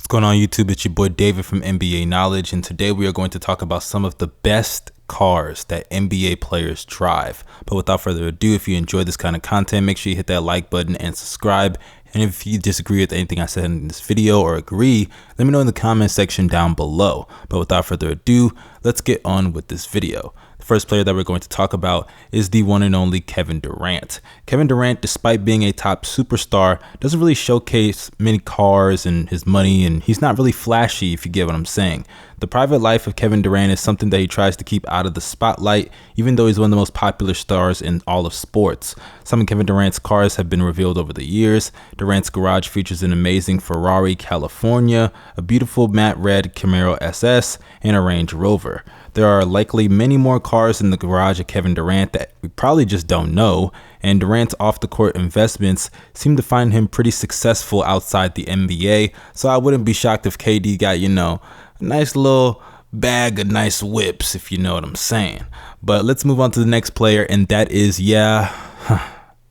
going on YouTube? It's your boy David from NBA Knowledge, and today we are going to talk about some of the best cars that NBA players drive. But without further ado, if you enjoy this kind of content, make sure you hit that like button and subscribe. And if you disagree with anything I said in this video or agree, let me know in the comment section down below. But without further ado, let's get on with this video. The first player that we're going to talk about is the one and only Kevin Durant. Kevin Durant, despite being a top superstar, doesn't really showcase many cars and his money, and he's not really flashy, if you get what I'm saying. The private life of Kevin Durant is something that he tries to keep out of the spotlight, even though he's one of the most popular stars in all of sports. Some of Kevin Durant's cars have been revealed over the years. Durant's garage features an amazing Ferrari California, a beautiful matte red Camaro SS, and a Range Rover. There are likely many more cars in the garage of Kevin Durant that we probably just don't know, and Durant's off-the-court investments seem to find him pretty successful outside the NBA, so I wouldn't be shocked if KD got, a nice little bag of nice whips, if you know what I'm saying. But let's move on to the next player, and that is,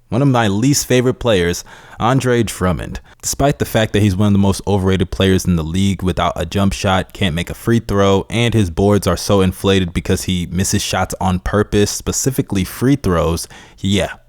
one of my least favorite players, Andre Drummond. Despite the fact that he's one of the most overrated players in the league without a jump shot, can't make a free throw, and his boards are so inflated because he misses shots on purpose, specifically free throws,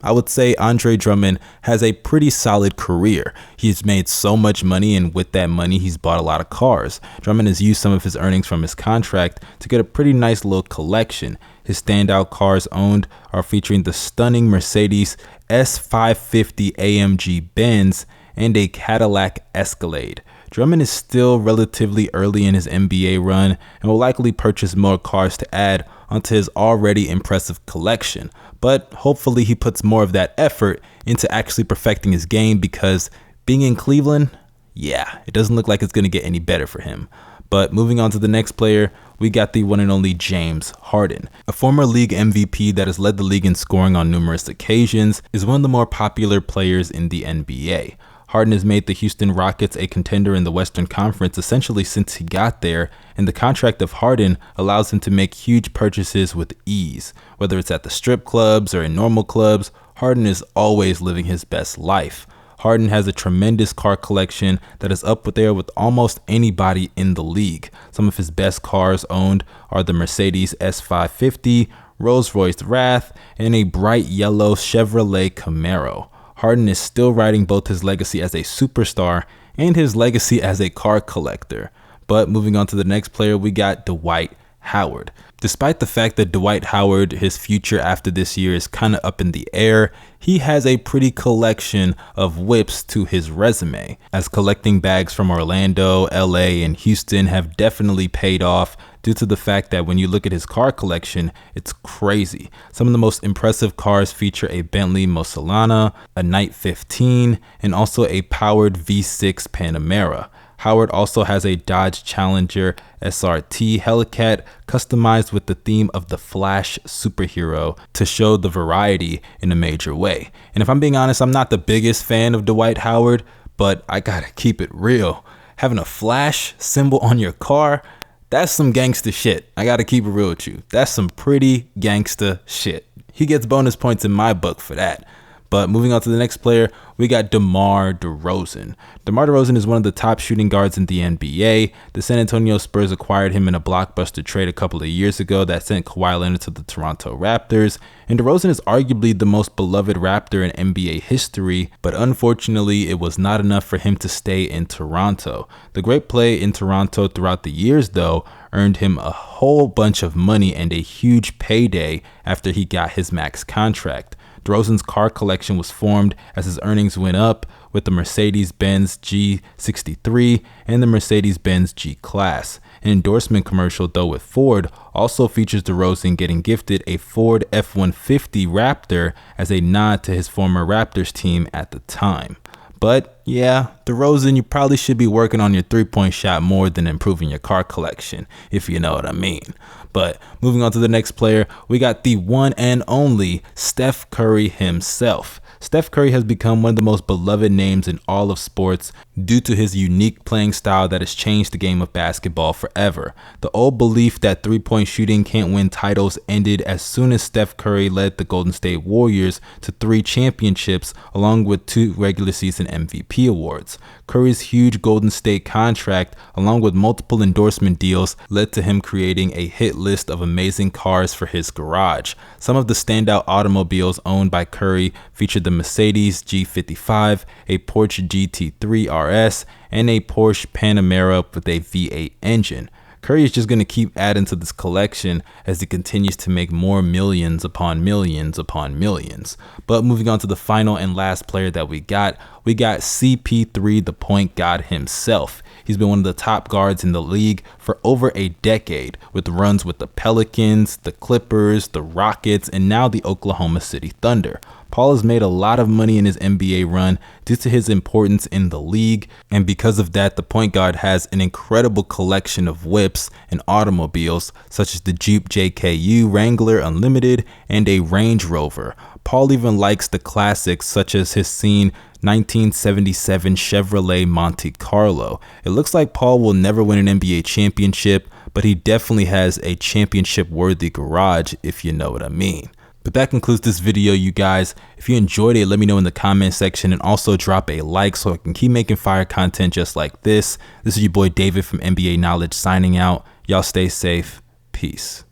I would say Andre Drummond has a pretty solid career. He's made so much money, and with that money, he's bought a lot of cars. Drummond has used some of his earnings from his contract to get a pretty nice little collection. His standout cars owned are featuring the stunning Mercedes S550 AMG Benz and a Cadillac Escalade. Drummond is still relatively early in his NBA run and will likely purchase more cars to add onto his already impressive collection, but hopefully he puts more of that effort into actually perfecting his game, because being in Cleveland, it doesn't look like it's going to get any better for him. But moving on to the next player, we got the one and only James Harden. A former league MVP that has led the league in scoring on numerous occasions, is one of the more popular players in the NBA. Harden has made the Houston Rockets a contender in the Western Conference essentially since he got there, and the contract of Harden allows him to make huge purchases with ease. Whether it's at the strip clubs or in normal clubs, Harden is always living his best life. Harden has a tremendous car collection that is up there with almost anybody in the league. Some of his best cars owned are the Mercedes S550, Rolls-Royce Wrath, and a bright yellow Chevrolet Camaro. Harden is still riding both his legacy as a superstar and his legacy as a car collector. But moving on to the next player, we got Dwight Howard. Despite the fact that Dwight Howard, his future after this year is kind of up in the air, he has a pretty collection of whips to his resume, as collecting bags from Orlando, LA, and Houston have definitely paid off due to the fact that when you look at his car collection, it's crazy. Some of the most impressive cars feature a Bentley Mussolana, a Night 15, and also a powered V6 Panamera. Howard also has a Dodge Challenger SRT Hellcat customized with the theme of the Flash superhero to show the variety in a major way. And if I'm being honest, I'm not the biggest fan of Dwight Howard, but I gotta keep it real. Having a Flash symbol on your car, that's some gangster shit. I gotta keep it real with you. That's some pretty gangster shit. He gets bonus points in my book for that. But moving on to the next player, we got DeMar DeRozan. DeMar DeRozan is one of the top shooting guards in the NBA. The San Antonio Spurs acquired him in a blockbuster trade a couple of years ago that sent Kawhi Leonard to the Toronto Raptors. And DeRozan is arguably the most beloved Raptor in NBA history, but unfortunately it was not enough for him to stay in Toronto. The great play in Toronto throughout the years, though, earned him a whole bunch of money and a huge payday after he got his max contract. DeRozan's car collection was formed as his earnings went up, with the Mercedes-Benz G63 and the Mercedes-Benz G-Class. An endorsement commercial, though, with Ford also features DeRozan getting gifted a Ford F-150 Raptor as a nod to his former Raptors team at the time. But DeRozan, you probably should be working on your three-point shot more than improving your car collection, if you know what I mean. But moving on to the next player, we got the one and only Steph Curry himself. Steph Curry has become one of the most beloved names in all of sports due to his unique playing style that has changed the game of basketball forever. The old belief that three-point shooting can't win titles ended as soon as Steph Curry led the Golden State Warriors to 3 championships along with 2 regular season MVP awards. Curry's huge Golden State contract, along with multiple endorsement deals, led to him creating a hit list of amazing cars for his garage. Some of the standout automobiles owned by Curry featured the Mercedes G55, a Porsche GT3 RS, and a Porsche Panamera with a V8 engine. Curry is just going to keep adding to this collection as he continues to make more millions upon millions upon millions. But moving on to the final and last player that we got CP3, the point guard himself. He's been one of the top guards in the league for over a decade, with runs with the Pelicans, the Clippers, the Rockets, and now the Oklahoma City Thunder. Paul has made a lot of money in his NBA run due to his importance in the league, and because of that, the point guard has an incredible collection of whips and automobiles such as the Jeep JKU Wrangler Unlimited and a Range Rover. Paul even likes the classics such as his seen 1977 Chevrolet Monte Carlo. It looks like Paul will never win an NBA championship, but he definitely has a championship-worthy garage, if you know what I mean. But that concludes this video, you guys. If you enjoyed it, let me know in the comment section, and also drop a like so I can keep making fire content just like this. This is your boy David from NBA Knowledge signing out. Y'all stay safe. Peace.